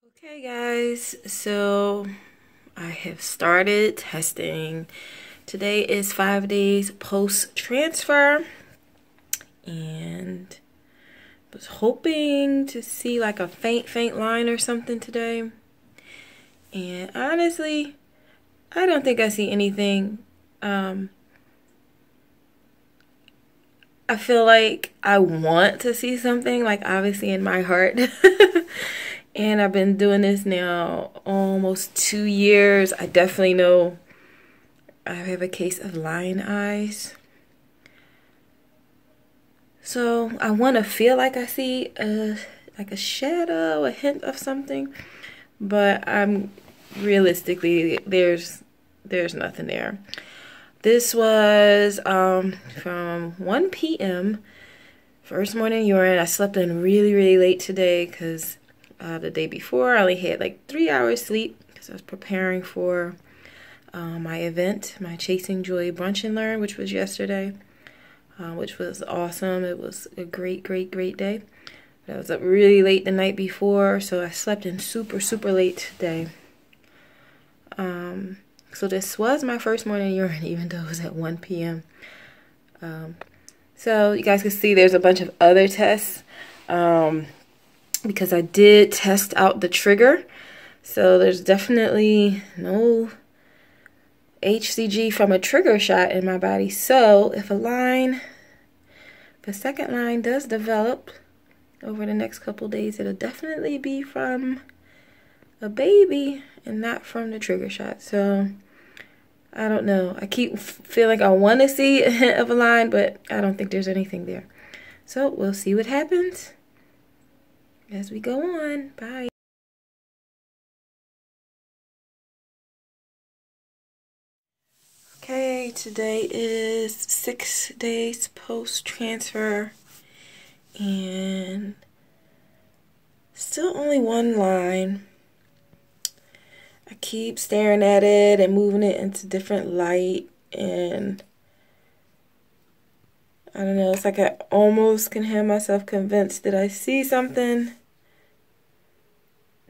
Okay guys, so I have started testing. Today is 5 days post-transfer and was hoping to see like a faint line or something today. And honestly, I don't think I see anything. I feel like I want to see something, like obviously in my heart. And I've been doing this now almost 2 years. I definitely know I have a case of lion eyes. So I want to feel like I see like a shadow, a hint of something. But I'm realistically, there's nothing there. This was from 1 p.m. First morning urine. I slept in really late today because the day before I only had like 3 hours sleep because I was preparing for my event, my Chasing Joy Brunch and Learn, which was yesterday, which was awesome. It was a great day. But I was up really late the night before, so I slept in super late today. So this was my first morning urine, even though it was at 1 p.m. So you guys can see there's a bunch of other tests because I did test out the trigger. So there's definitely no HCG from a trigger shot in my body. So if a second line does develop over the next couple days, it'll definitely be from a baby and not from the trigger shot. So I don't know. I keep feeling I want to see a hint of a line, but I don't think there's anything there. So we'll see what happens as we go on. Bye. Okay, today is 6 days post-transfer and still only one line. I keep staring at it and moving it into different light, and I don't know, it's like I almost can have myself convinced that I see something,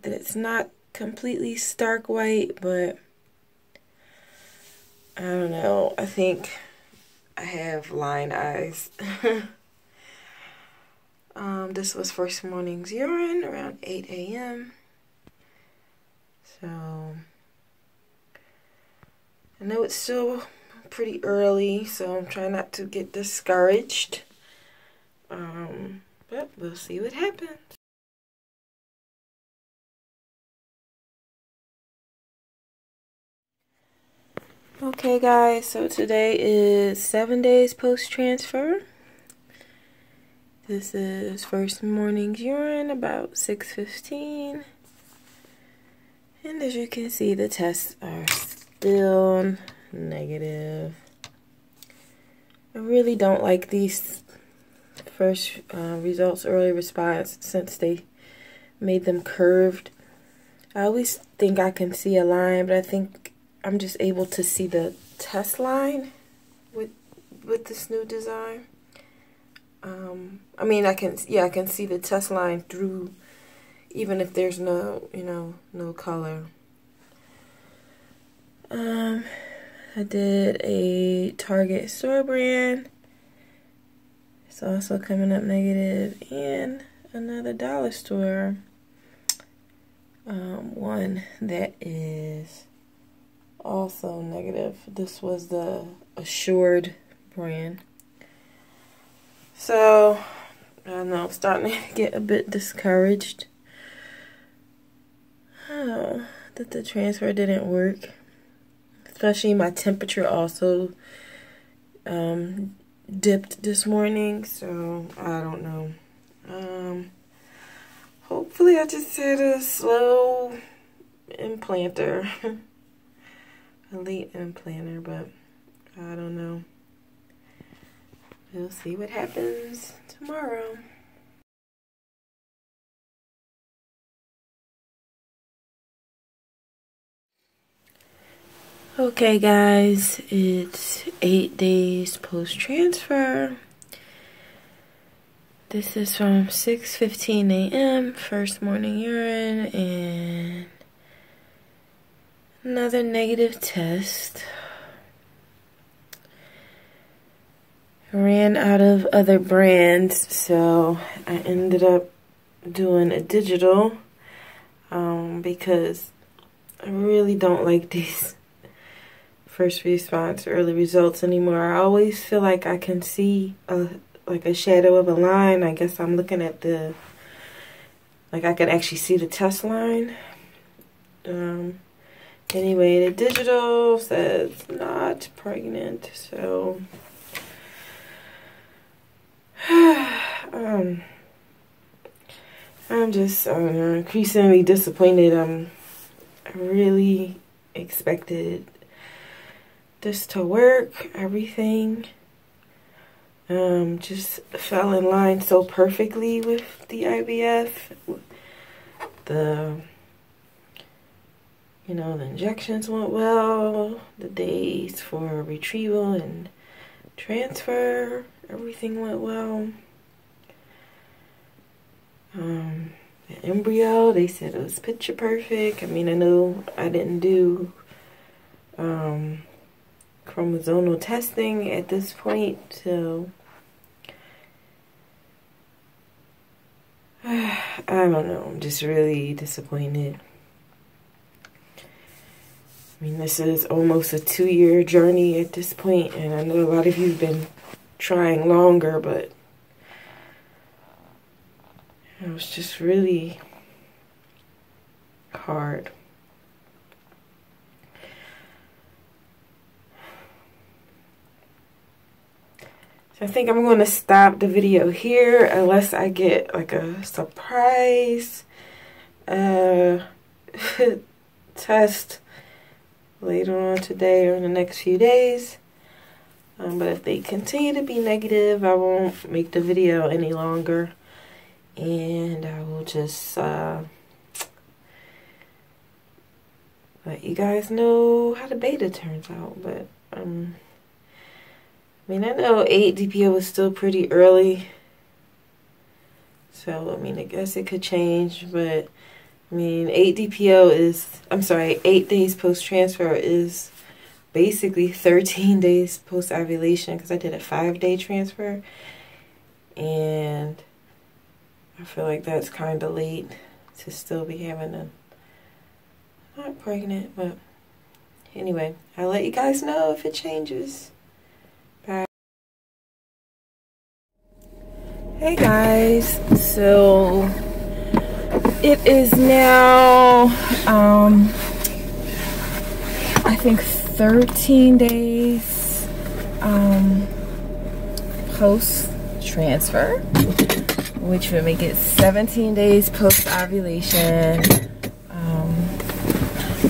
that it's not completely stark white, but I don't know. I think I have lion eyes. This was first morning's urine around 8 a.m. So I know it's still pretty early, so I'm trying not to get discouraged. But we'll see what happens. Okay guys, so today is 7 days post-transfer. This is first morning's urine about 6:15. And as you can see, the tests are still negative. I really don't like these first results, early response, since they made them curved. I always think I can see a line, but I think I'm just able to see the test line with this new design. I mean, I can see the test line through, even if there's no, no color. I did a Target store brand. It's also coming up negative, and another dollar store one that is also negative. This was the Assured brand. So I don't know, I'm starting to get a bit discouraged. Oh, that the transfer didn't work. Especially my temperature also dipped this morning, so I don't know. Hopefully I just had a slow implanter. A late implanter, but I don't know. We'll see what happens tomorrow. Okay guys, it's 8 days post-transfer. This is from 6:15 a.m. First morning urine and another negative test. Ran out of other brands, so I ended up doing a digital because I really don't like these first response early results anymore. I always feel like I can see like a shadow of a line. I guess I'm looking at the, like I can actually see the test line. Anyway, the digital says not pregnant, so I'm just increasingly disappointed. I really expected this to work. Everything just fell in line so perfectly with the IVF. The injections went well. The days for retrieval and transfer, everything went well. The embryo, they said it was picture perfect. I mean, I know I didn't do chromosomal testing at this point, so I don't know. I'm just really disappointed. I mean, this is almost a 2-year journey at this point, and I know a lot of you have been trying longer, but it was just really hard. So I think I'm going to stop the video here unless I get like a surprise test later on today or in the next few days. But if they continue to be negative, I won't make the video any longer. And I will just let you guys know how the beta turns out. But I mean, I know 8 DPO is still pretty early, so I mean, I guess it could change. But I mean, 8 DPO is, I'm sorry, 8 days post-transfer is basically 13 days post-ovulation, because I did a 5-day transfer, and I feel like that's kind of late to still be having a, not pregnant, but anyway, I'll let you guys know if it changes. Bye. Hey guys, so it is now, I think 13 days post-transfer, which would make it 17 days post-ovulation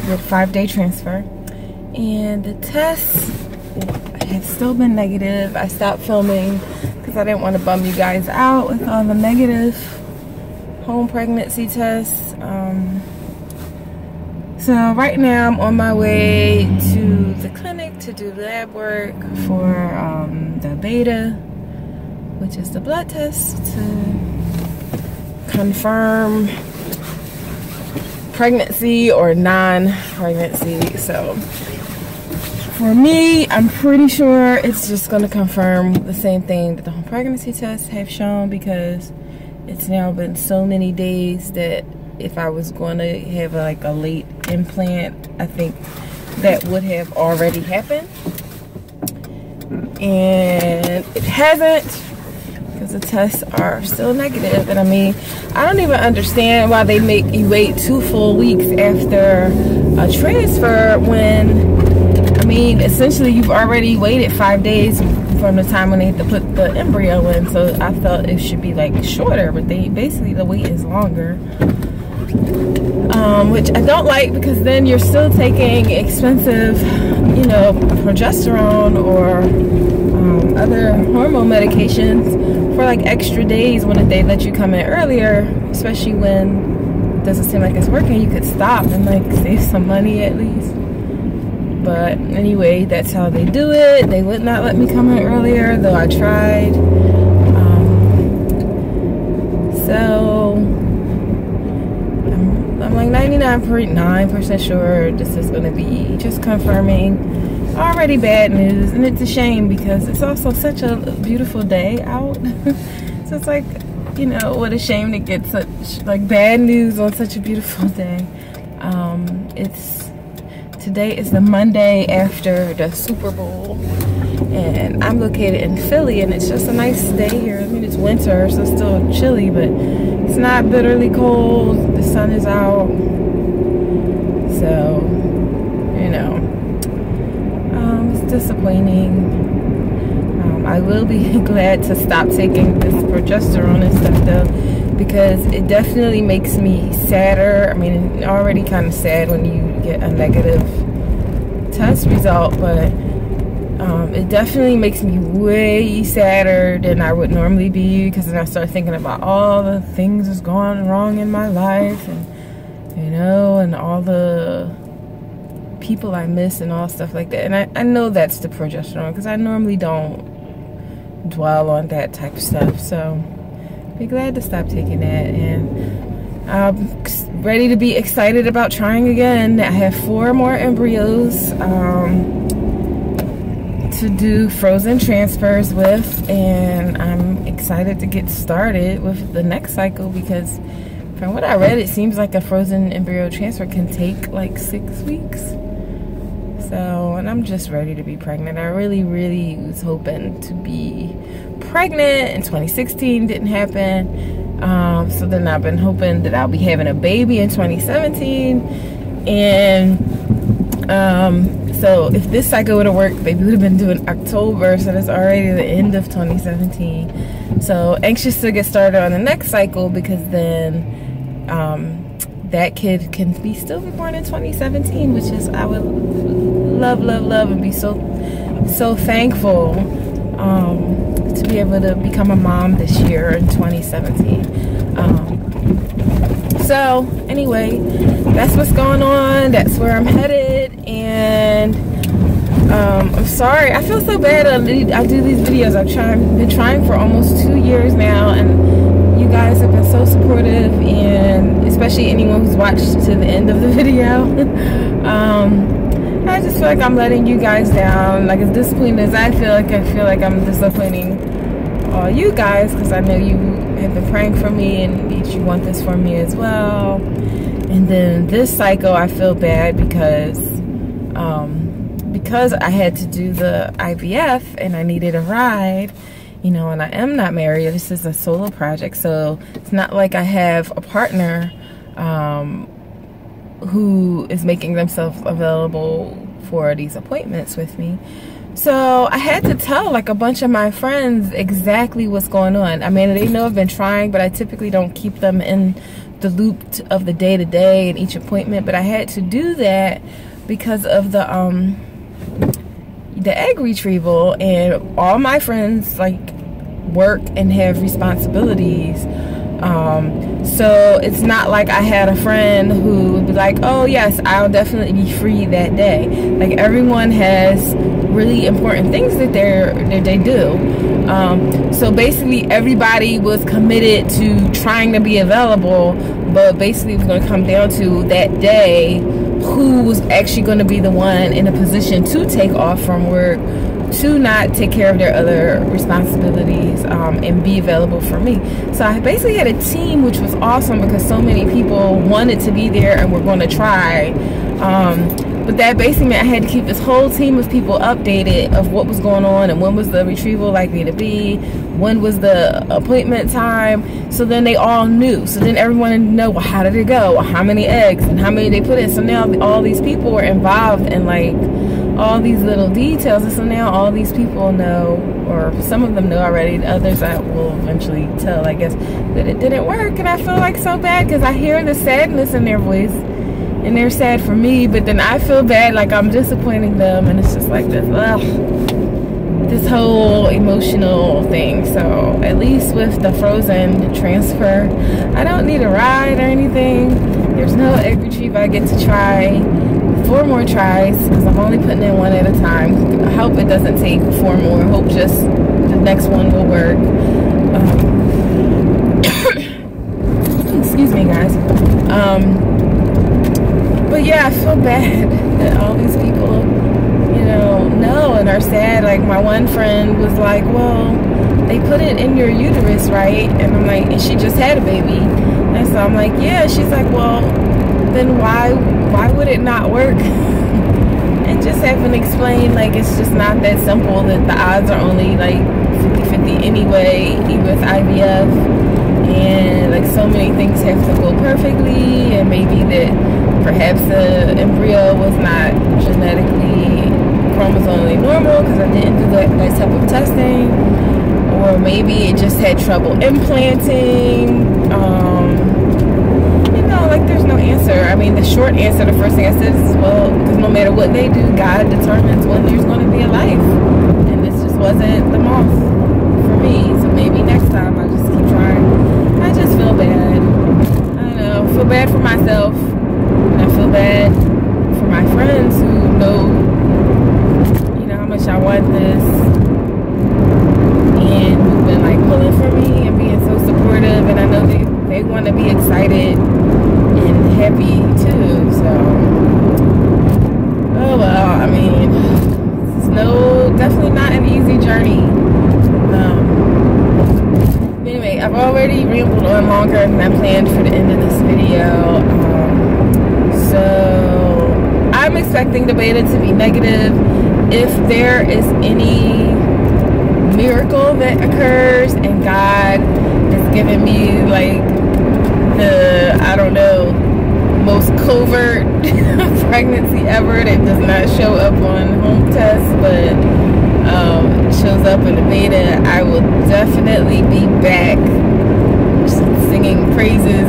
with 5-day transfer. And the tests have still been negative. I stopped filming because I didn't want to bum you guys out with all the negative home pregnancy tests. So right now I'm on my way to the clinic to do lab work for the beta, which is the blood test to confirm pregnancy or non-pregnancy. So for me, I'm pretty sure it's just going to confirm the same thing that the home pregnancy tests have shown, because it's now been so many days that if I was going to have like a late implant, I think that would have already happened. And it hasn't, because the tests are still negative. And I mean, I don't even understand why they make you wait 2 full weeks after a transfer when, I mean, essentially you've already waited 5 days from the time when they had to put the embryo in. So I felt it should be like shorter, but basically the wait is longer. Which I don't like, because then you're still taking expensive, progesterone or other hormone medications for like extra days when they let you come in earlier, especially when it doesn't seem like it's working. You could stop and like save some money at least. But anyway, that's how they do it. They would not let me come in earlier, though I tried. So I'm like 99.9% sure this is going to be just confirming already bad news. And it's a shame because it's also such a beautiful day out. So it's like, you know, what a shame to get such like bad news on such a beautiful day. Today is the Monday after the Super Bowl, and I'm located in Philly, and it's just a nice day here. I mean, it's winter, so it's still chilly, but it's not bitterly cold. The sun is out, so, you know, it's disappointing. I will be glad to stop taking this progesterone and stuff, though, because it definitely makes me sadder. I mean, already kind of sad when you get a negative test result, but it definitely makes me way sadder than I would normally be, because then I start thinking about all the things that's going wrong in my life, and you know, and all the people I miss and all stuff like that. And I know that's the progesterone, because I normally don't dwell on that type of stuff. So be glad to stop taking that, and I'm ready to be excited about trying again. I have 4 more embryos to do frozen transfers with, and I'm excited to get started with the next cycle, because from what I read, it seems like a frozen embryo transfer can take like 6 weeks. So, and I'm just ready to be pregnant. I really was hoping to be pregnant in 2016. Didn't happen. So then I've been hoping that I'll be having a baby in 2017. And so if this cycle would have worked, baby would have been due in October. So that's already the end of 2017. So anxious to get started on the next cycle, because then that kid can still be born in 2017, which is, I would love and be so thankful to be able to become a mom this year in 2017. So anyway, that's what's going on. That's where I'm headed, and I'm sorry. I feel so bad. I do these videos. I've been trying for almost 2 years now, and you guys have been so supportive, and especially anyone who's watched to the end of the video. I just feel like I'm letting you guys down. Like, as disappointed as I feel like I'm disappointing all you guys, because I know you have been praying for me and you want this for me as well. And then this cycle, I feel bad because I had to do the IVF and I needed a ride, you know, and I am not married. This is a solo project, so it's not like I have a partner who is making themselves available for these appointments with me. So I had to tell like a bunch of my friends exactly what's going on. I mean, they know I've been trying, but I typically don't keep them in the loop of the day-to-day and each appointment. But I had to do that because of the egg retrieval, and all my friends like work and have responsibilities. So it's not like I had a friend who would be like, oh yes, I'll definitely be free that day. Like, everyone has really important things that they do. So basically everybody was committed to trying to be available, but basically it was going to come down to that day who was actually going to be the one in a position to take off from work, to not take care of their other responsibilities, and be available for me. So I basically had a team, which was awesome because so many people wanted to be there and were going to try. But that basically meant I had to keep this whole team of people updated of what was going on, and when was the retrieval likely to be, when was the appointment time, so then they all knew. So then everyone would know, well, how did it go, well, how many eggs, and how many they put in. So now all these people were involved in like all these little details, and so now all these people know, or some of them know already, others I will eventually tell, I guess, that it didn't work. And I feel like so bad because I hear the sadness in their voice, and they're sad for me, but then I feel bad like I'm disappointing them, and it's just like this whole emotional thing. So at least with the frozen transfer, I don't need a ride or anything. There's no egg retrieve. I get to try 4 more tries because I'm only putting in 1 at a time. I hope it doesn't take 4 more. I hope just the next one will work. Excuse me, guys. But yeah, I feel bad that all these people, you know and are sad. Like, my one friend was like, well, they put it in your uterus, right? And I'm like, and she just had a baby. And so I'm like, yeah. She's like, well, then why would it not work? And just having to explain, like, it's just not that simple, that the odds are only like 50-50 anyway, with IVF. And like, so many things have to go perfectly, and maybe that perhaps the embryo was not genetically chromosomally normal because I didn't do that type of testing, or maybe it just had trouble implanting. Like, there's no answer. I mean, the short answer, the first thing I said is, well, because no matter what they do, God determines when there's going to be a life, and this just wasn't the month for me. So maybe next time I'll just keep trying. I just feel bad. I don't know. I feel bad for myself, and I feel bad for my friends who know, how much I want this, and who've been like pulling for me and being so supportive, and I know they want to be excited and happy too. So, oh well. I mean, it's definitely not an easy journey. Anyway, I've already rambled on longer than I planned for the end of this video. So I'm expecting the beta to be negative. If there is any miracle that occurs and God has given me like the, I don't know, most covert pregnancy ever that does not show up on home tests, but shows up in the beta, I will definitely be back singing praises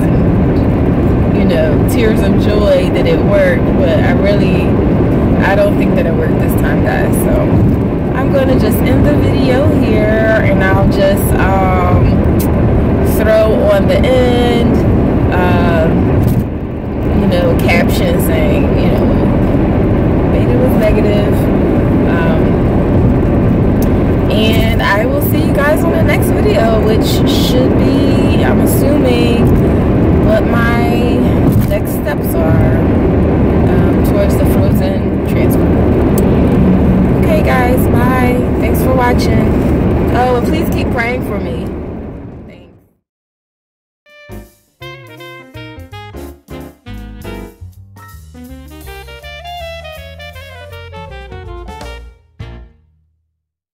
and tears of joy that it worked. But I don't think that it worked this time, guys. So I'm going to just end the video here, and I'll just throw on the end caption saying beta was negative, and I will see you guys on the next video, which